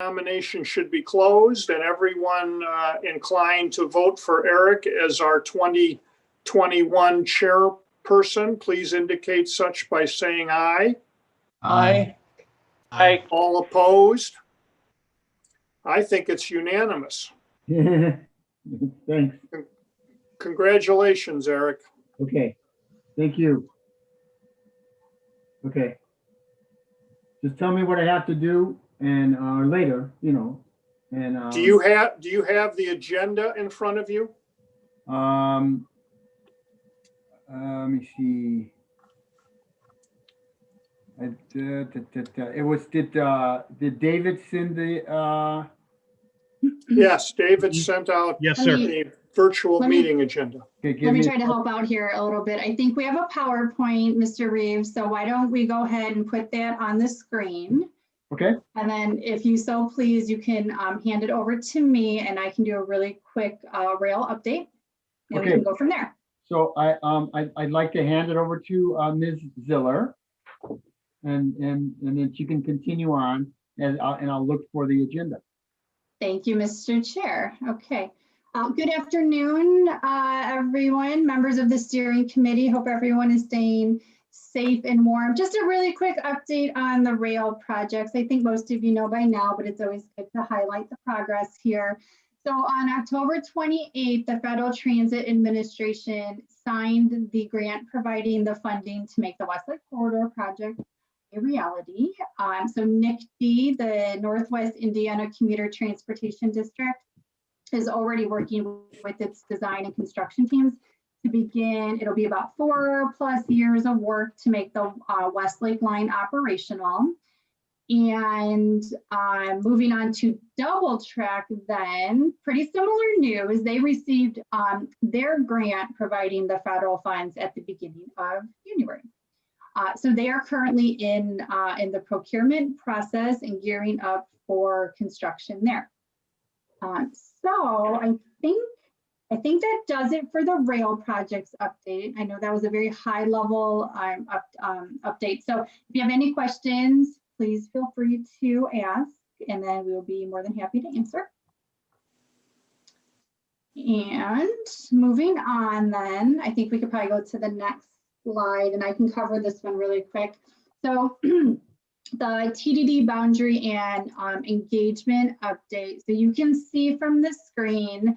Nomination should be closed, and everyone inclined to vote for Eric as our 2021 chairperson, please indicate such by saying aye. Aye. Aye. All opposed? I think it's unanimous. Thanks. Congratulations, Eric. Okay. Thank you. Okay. Just tell me what I have to do and later, you know, and Do you have the agenda in front of you? Let me see. It was, did David send the Yes, David sent out Yes, sir. the virtual meeting agenda. okay, Let me try to help out here a little bit. I think we have a PowerPoint, Mr. Reeves, so why don't we go ahead and put that on the screen? Okay. And then if you so please, you can hand it over to me and I can do a really quick rail update and we can go from there. So I'd like to hand it over to Ms. Ziller, and then she can continue on, and I'll look for the agenda. Thank you, Mr. Chair. Okay. Good afternoon, everyone, members of the steering committee. Hope everyone is staying safe and warm. Just a really quick update on the rail projects. I think most of you know by now, but it's always good to highlight the progress here. So on October 28th, the Federal Transit Administration signed the grant providing the funding to make the Westlake Corridor project a reality. So NICD, the Northwest Indiana Commuter Transportation District, is already working with its design and construction teams to begin. It'll be about 4+ years of work to make the Westlake line operational. And moving on to Double Track then, pretty similar news. They received their grant providing the federal funds at the beginning of January. So they are currently in the procurement process and gearing up for construction there. So I think that does it for the rail projects update. I know that was a very high level update. So if you have any questions, please feel free to ask, and then we'll be more than happy to answer. And moving on then, I think we could probably go to the next slide, and I can cover this one really quick. So the TDD boundary and engagement update. So you can see from the screen,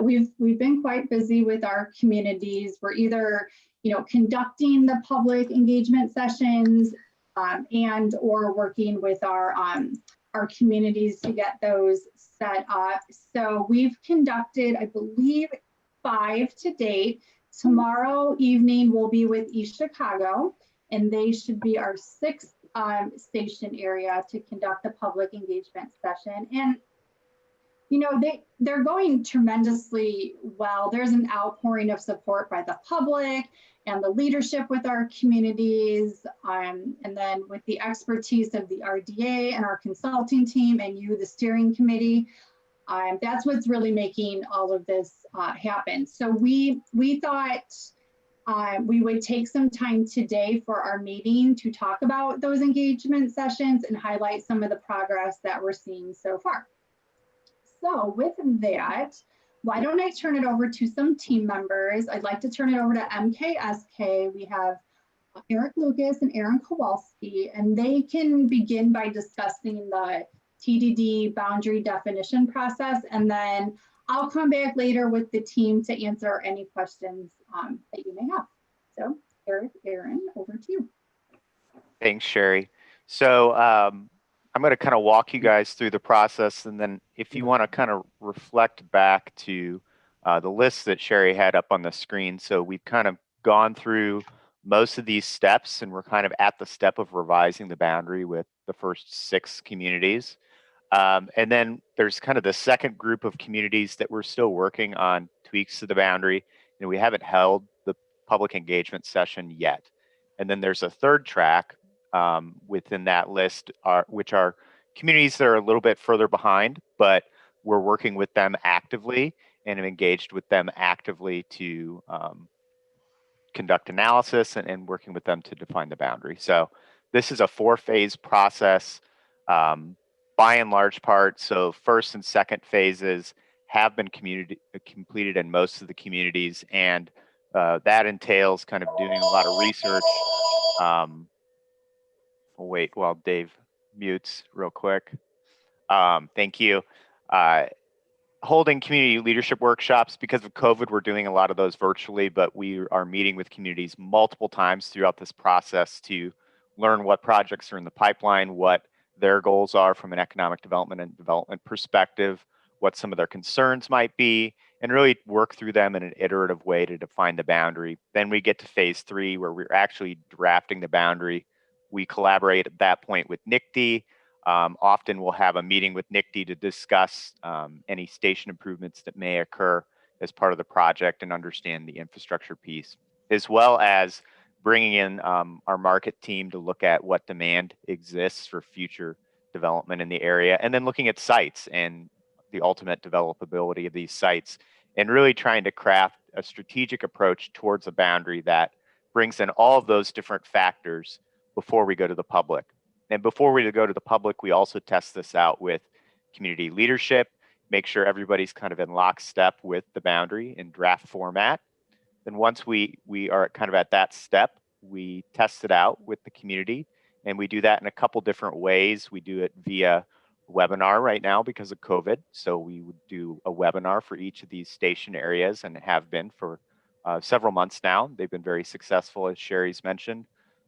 we've been quite busy with our communities. We're either, you know, conducting the public engagement sessions and or working with our communities to get those set up. So we've conducted, I believe, 5 to date. Tomorrow evening we'll be with East Chicago, and they should be our 6th station area to conduct the public engagement session. And you know, they're going tremendously well. There's an outpouring of support by the public and the leadership with our communities, and then with the expertise of the RDA and our consulting team and you, the steering committee. That's what's really making all of this happen. So we thought we would take some time today for our meeting to talk about those engagement sessions and highlight some of the progress that we're seeing so far. So with that, why don't I turn it over to some team members? I'd like to turn it over to MKSK. We have Eric Lucas and Aaron Kowalski, and they can begin by discussing the TDD boundary definition process, and then I'll come back later with the team to answer any questions that you may have. So Eric, Aaron, over to you. Thanks, Sherry. So I'm going to kind of walk you guys through the process, and then if you want to kind of reflect back to the list that Sherry had up on the screen. So we've kind of gone through most of these steps, and we're kind of at the step of revising the boundary with the first 6 communities. And then there's kind of the second group of communities that we're still working on tweaks to the boundary, and we haven't held the public engagement session yet. And then there's a third track within that list, which are communities that are a little bit further behind, but we're working with them actively and have engaged with them actively to conduct analysis and working with them to define the boundary. So this is a 4-phase process. by and large part, so first and second phases have been completed in most of the communities, and that entails kind of doing a lot of research. We'll wait while Dave mutes real quick. Thank you. Holding community leadership workshops. Because of COVID, we're doing a lot of those virtually, but we are meeting with communities multiple times throughout this process to learn what projects are in the pipeline, what their goals are from an economic development and development perspective, what some of their concerns might be, and really work through them in an iterative way to define the boundary. Then we get to phase 3, where we're actually drafting the boundary. We collaborate at that point with NICD. Often we'll have a meeting with NICD to discuss any station improvements that may occur as part of the project and understand the infrastructure piece, as well as bringing in our market team to look at what demand exists for future development in the area, and then looking at sites and the ultimate developability of these sites, and really trying to craft a strategic approach towards a boundary that brings in all of those different factors before we go to the public. And before we go to the public, we also test this out with community leadership, make sure everybody's kind of in lockstep with the boundary in draft format. Then once we are kind of at that step, we test it out with the community, and we do that in a couple different ways. We do it via webinar right now because of COVID. So we would do a webinar for each of these station areas, and have been for several months now. They've been very successful, as Sherry's mentioned.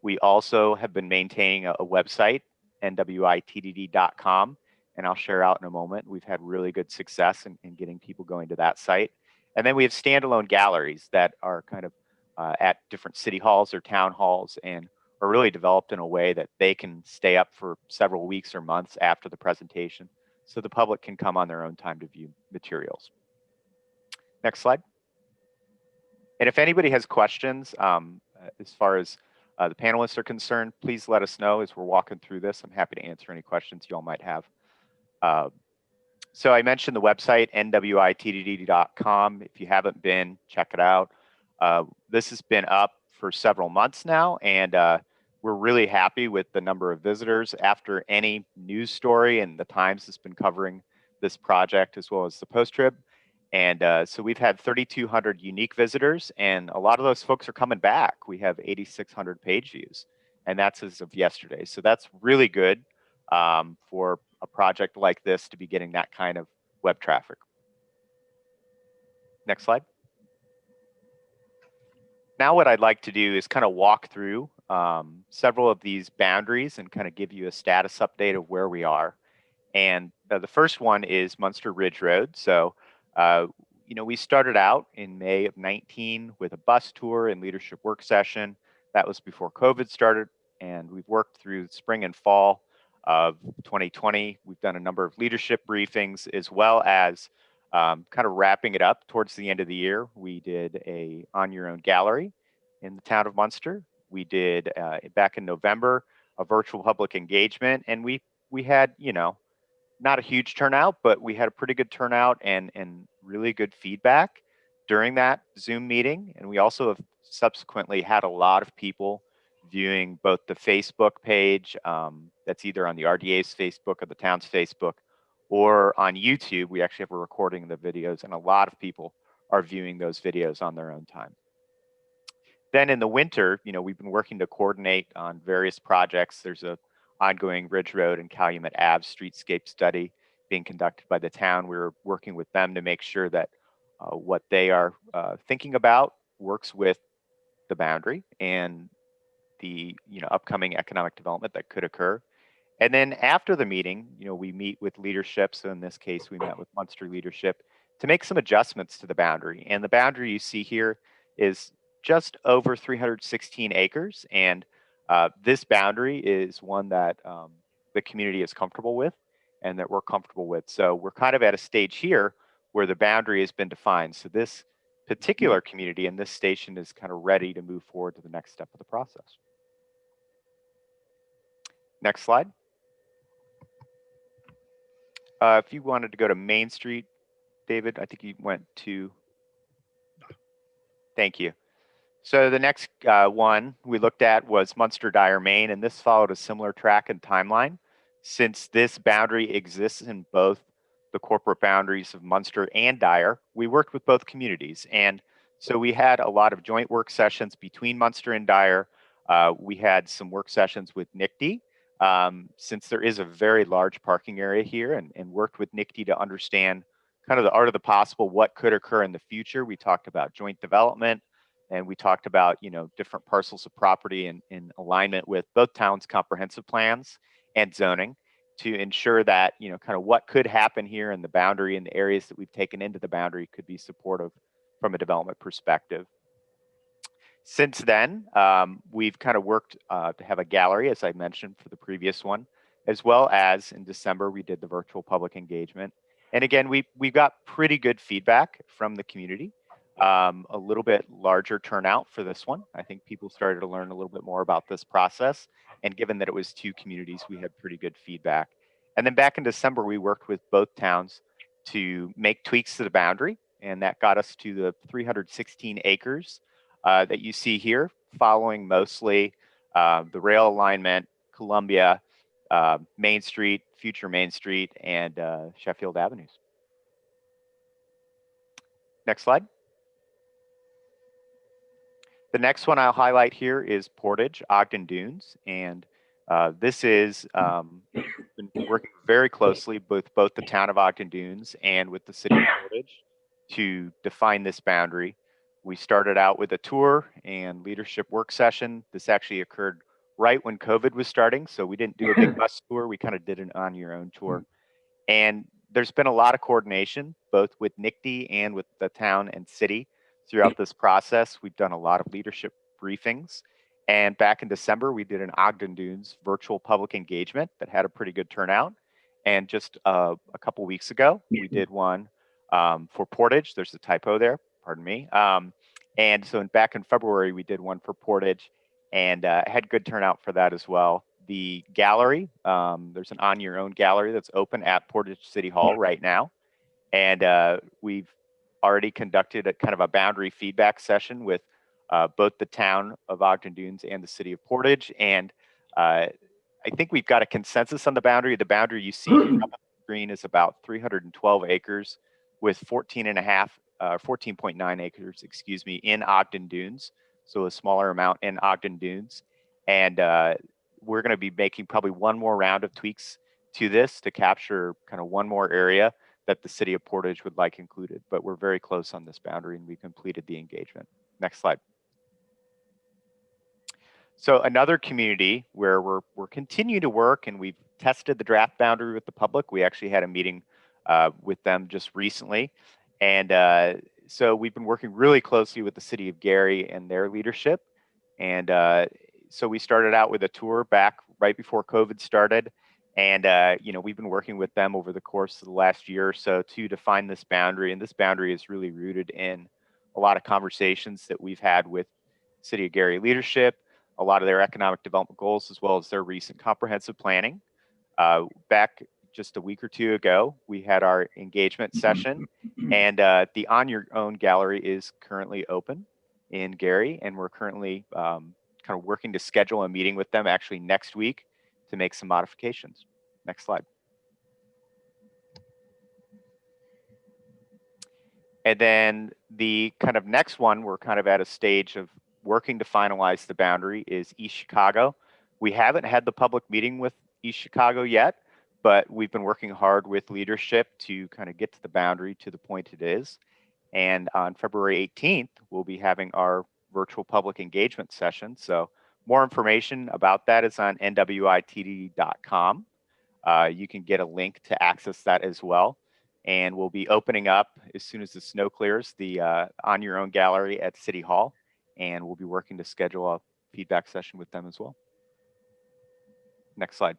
We also have been maintaining a website, nwitdd.com, and I'll share out in a moment. We've had really good success in getting people going to that site. And then we have standalone galleries that are kind of at different city halls or town halls, and are really developed in a way that they can stay up for several weeks or months after the presentation, so the public can come on their own time to view materials. Next slide. And if anybody has questions as far as the panelists are concerned, please let us know as we're walking through this. I'm happy to answer any questions you all might have. So I mentioned the website, nwitdd.com. If you haven't been, check it out. This has been up for several months now, and we're really happy with the number of visitors after any news story, and the Times has been covering this project as well as the Post-Trib. And so we've had 3,200 unique visitors, and a lot of those folks are coming back. We have 8,600 page views, and that's as of yesterday. So that's really good for a project like this to be getting that kind of web traffic. Next slide. Now what I'd like to do is kind of walk through several of these boundaries and kind of give you a status update of where we are. And the first one is Munster Ridge Road. So you know, we started out in May of 19 with a bus tour and leadership work session. That was before COVID started, and we've worked through spring and fall of 2020. We've done a number of leadership briefings, as well as kind of wrapping it up towards the end of the year. We did a On Your Own gallery in the town of Munster. We did back in November a virtual public engagement, and we had, you know, not a huge turnout, but we had a pretty good turnout and really good feedback during that Zoom meeting. And we also have subsequently had a lot of people viewing both the Facebook page that's either on the RDA's Facebook or the town's Facebook, or on YouTube. We actually have a recording of the videos, and a lot of people are viewing those videos on their own time. Then in the winter, you know, we've been working to coordinate on various projects. There's a ongoing Ridge Road and Calumet Ave streetscape study being conducted by the town. We're working with them to make sure that what they are thinking about works with the boundary and the, you know, upcoming economic development that could occur. And then after the meeting, you know, we meet with leadership. So in this case, we met with Munster leadership to make some adjustments to the boundary. And the boundary you see here is just over 316 acres. And this boundary is one that the community is comfortable with and that we're comfortable with. So we're kind of at a stage here where the boundary has been defined. So this particular community and this station is kind of ready to move forward to the next step of the process. Next slide. If you wanted to go to Main Street, David, I think you went to. Thank you. So the next one we looked at was Munster DYER Main, and this followed a similar track and timeline. since this boundary exists in both the corporate boundaries of Munster and DYER, we worked with both communities. And so we had a lot of joint work sessions between Munster and DYER. We had some work sessions with NICD, since there is a very large parking area here, and worked with NICD to understand kind of the art of the possible, what could occur in the future. We talked about joint development, and we talked about, different parcels of property in alignment with both towns' comprehensive plans and zoning to ensure that, kind of what could happen here in the boundary and the areas that we've taken into the boundary could be supportive from a development perspective. Since then, we've kind of worked to have a gallery, as I mentioned for the previous one, as well as in December, we did the virtual public engagement. And again, we got pretty good feedback from the community, a little bit larger turnout for this one. I think people started to learn a little bit more about this process. And given that it was 2 communities, we had pretty good feedback. And then back in December, we worked with both towns to make tweaks to the boundary. And that got us to the 316 acres that you see here, following mostly the rail alignment, Columbia, Main Street, future Main Street, and Sheffield Avenues. Next slide. The next one I'll highlight here is Portage, Ogden Dunes. And this is been working very closely with both the town of Ogden Dunes and with the city of Portage to define this boundary. We started out with a tour and leadership work session. This actually occurred right when COVID was starting, so we didn't do a big bus tour. We kind of did an on-your-own tour. And there's been a lot of coordination, both with NICD and with the town and city throughout this process. We've done a lot of leadership briefings. And back in December, we did an Ogden Dunes virtual public engagement that had a pretty good turnout. And just a couple weeks ago, we did one for Portage. There's a typo there, pardon me. And so back in February, we did one for Portage and had good turnout for that as well. The gallery, there's an on your own gallery that's open at Portage City Hall right now. And we've already conducted a kind of a boundary feedback session with both the town of Ogden Dunes and the city of Portage. And I think we've got a consensus on the boundary. The boundary you see on the screen is about 312 acres with 14.9 acres, excuse me, in Ogden Dunes. So a smaller amount in Ogden Dunes. And we're going to be making probably one more round of tweaks to this to capture kind of one more area that the city of Portage would like included. But we're very close on this boundary and we completed the engagement. Next slide. So another community where we're continuing to work and we've tested the draft boundary with the public. We actually had a meeting with them just recently. And so we've been working really closely with the city of Gary and their leadership. And so we started out with a tour back right before COVID started. And, we've been working with them over the course of the last year or so to define this boundary. And this boundary is really rooted in a lot of conversations that we've had with City of Gary leadership, a lot of their economic development goals, as well as their recent comprehensive planning. Back just a week or two ago, we had our engagement session, and the On Your Own gallery is currently open in Gary, and we're currently kind of working to schedule a meeting with them actually next week to make some modifications. Next slide. And then the kind of next one, we're kind of at a stage of working to finalize the boundary, is East Chicago. We haven't had the public meeting with East Chicago yet, but we've been working hard with leadership to kind of get to the boundary to the point it is. And on February 18th, we'll be having our virtual public engagement session. So more information about that is on nwitd.com. You can get a link to access that as well. And we'll be opening up as soon as the snow clears the On Your Own gallery at City Hall. And we'll be working to schedule a feedback session with them as well. Next slide.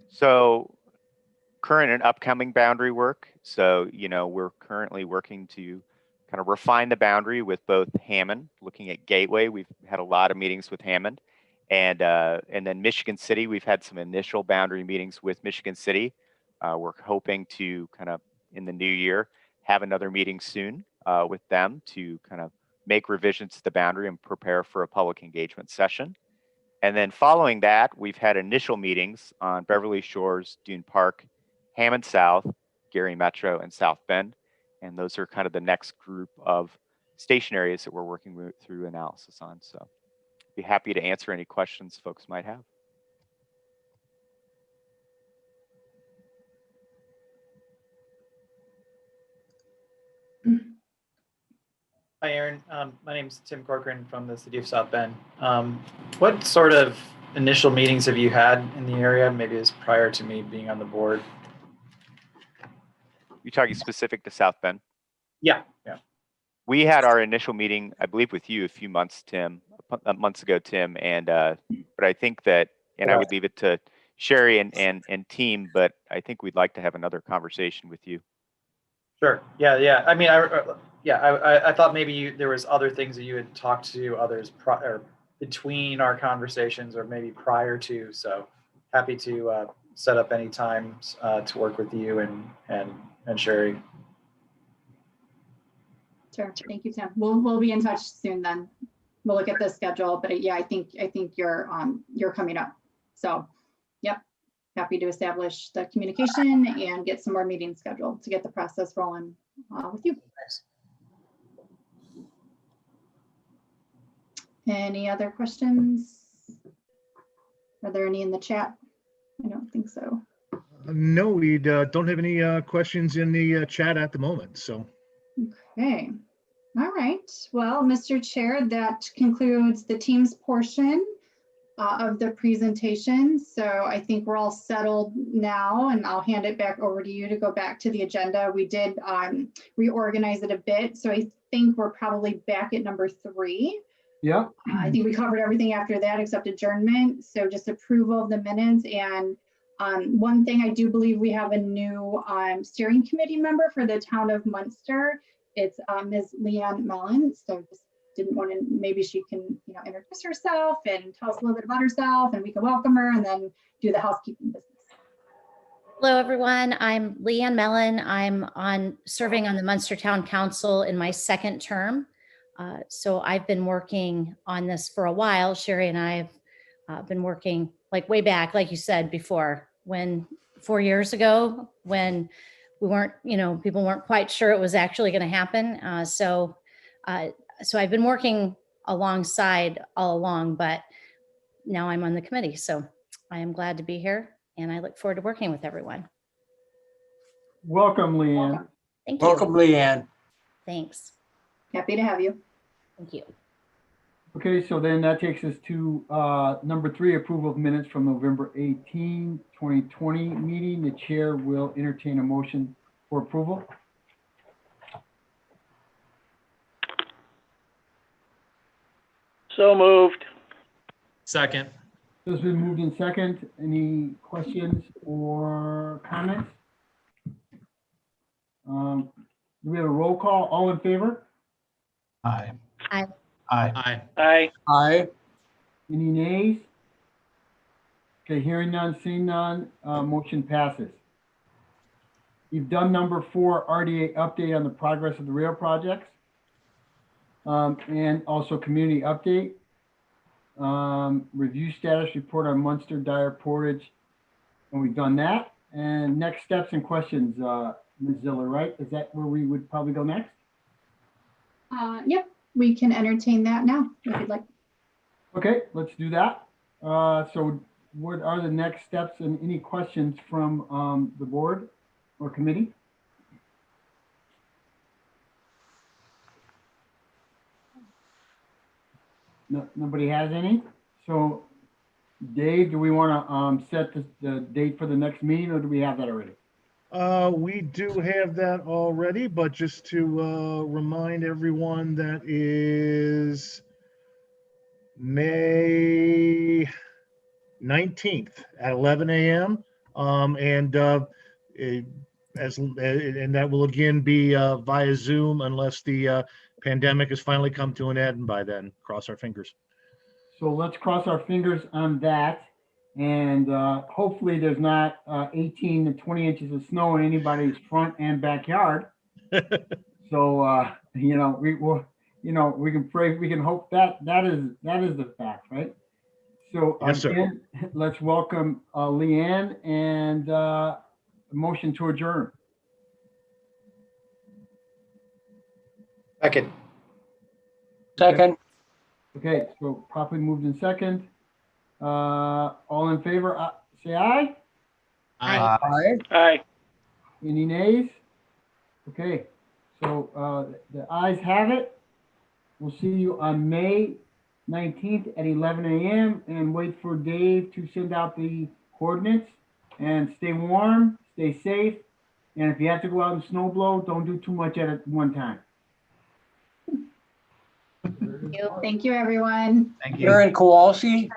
So current and upcoming boundary work. So, we're currently working to kind of refine the boundary with both Hammond, looking at Gateway. We've had a lot of meetings with Hammond. And then Michigan City, we've had some initial boundary meetings with Michigan City. We're hoping to kind of, in the new year, have another meeting soon with them to kind of make revisions to the boundary and prepare for a public engagement session. And then following that, we've had initial meetings on Beverly Shores, Dune Park, Hammond South, Gary Metro, and South Bend. And those are kind of the next group of station areas that we're working through analysis on. So be happy to answer any questions folks might have. Hi, Aaron. My name is Tim Corcoran from the city of South Bend. What sort of initial meetings have you had in the area? Maybe it's prior to me being on the board. You're talking specific to South Bend? Yeah. We had our initial meeting, I believe, with you a few months, Tim, months ago, Tim. And but I think that, and I would leave it to Sherry and team, but I think we'd like to have another conversation with you. Sure. Yeah. I mean, I thought maybe there was other things that you had talked to others between our conversations, or maybe prior to. So happy to set up any times to work with you and Sherry. Sure. Thank you, Tim. We'll be in touch soon then. We'll look at the schedule, but yeah, I think you're coming up. So, yep. Happy to establish the communication and get some more meetings scheduled to get the process rolling with you. Thanks. Any other questions? Are there any in the chat? I don't think so. No, we don't have any questions in the chat at the moment, so. Okay. All right. Well, Mr. Chair, that concludes the team's portion of the presentation. So I think we're all settled now, and I'll hand it back over to you to go back to the agenda. We did reorganize it a bit. So I think we're probably back at number 3. Yeah. I think we covered everything after that except adjournment. So just approval of the minutes. And one thing, I do believe we have a new steering committee member for the town of Munster. It's Ms. Leanne Mellon. So just didn't want to, maybe she can, introduce herself and tell us a little bit about herself, and we can welcome her and then do the housekeeping business. Hello, everyone. I'm Leanne Mellon. I'm serving on the Munster Town Council in my 2nd term. So I've been working on this for a while. Sherry and I have been working like way back, like you said before, 4 years ago, when we weren't, people weren't quite sure it was actually going to happen. So I've been working alongside all along, but now I'm on the committee. So I am glad to be here, and I look forward to working with everyone. Welcome, Leanne. Thank you. Welcome, Leanne. Thanks. Happy to have you. Thank you. Okay, so then that takes us to number 3, approval of minutes from November 18, 2020 meeting. The chair will entertain a motion for approval. So moved. Second. This has been moved in second. Any questions or comments? Do we have a roll call? All in favor? Aye. Aye. Aye. Aye. Aye. Aye. Any nays? Okay, hearing none, seeing none, motion passes. You've done number 4, RDA update on the progress of the rail projects. And also community update. Review status report on MUNSTER, DYER, Portage. And we've done that. And next steps and questions, Ms. Ziller, right? Is that where we would probably go next? Yep, we can entertain that now if you'd like. Okay, let's do that. So what are the next steps and any questions from the board or committee? No, nobody has any? So Dave, do we want to set the date for the next meeting, or do we have that already? We do have that already, but just to remind everyone, that is May 19th at 11 a.m. And that will again be via Zoom unless the pandemic has finally come to an end by then. Cross our fingers. So let's cross our fingers on that. And hopefully there's not 18 to 20 inches of snow in anybody's front and backyard. So, we will, we can pray, we can hope that is the fact, right? So Yes, sir. again, let's welcome Leanne and motion to adjourn. Second. Second. Okay, so properly moved in second. All in favor, say aye. Aye. Aye. Any nays? Okay, so the ayes have it. We'll see you on May 19th at 11 a.m. and wait for Dave to send out the coordinates. And stay warm, stay safe. And if you have to go out and snow blow, don't do too much at one time. Thank you, everyone. Aaron Kowalski.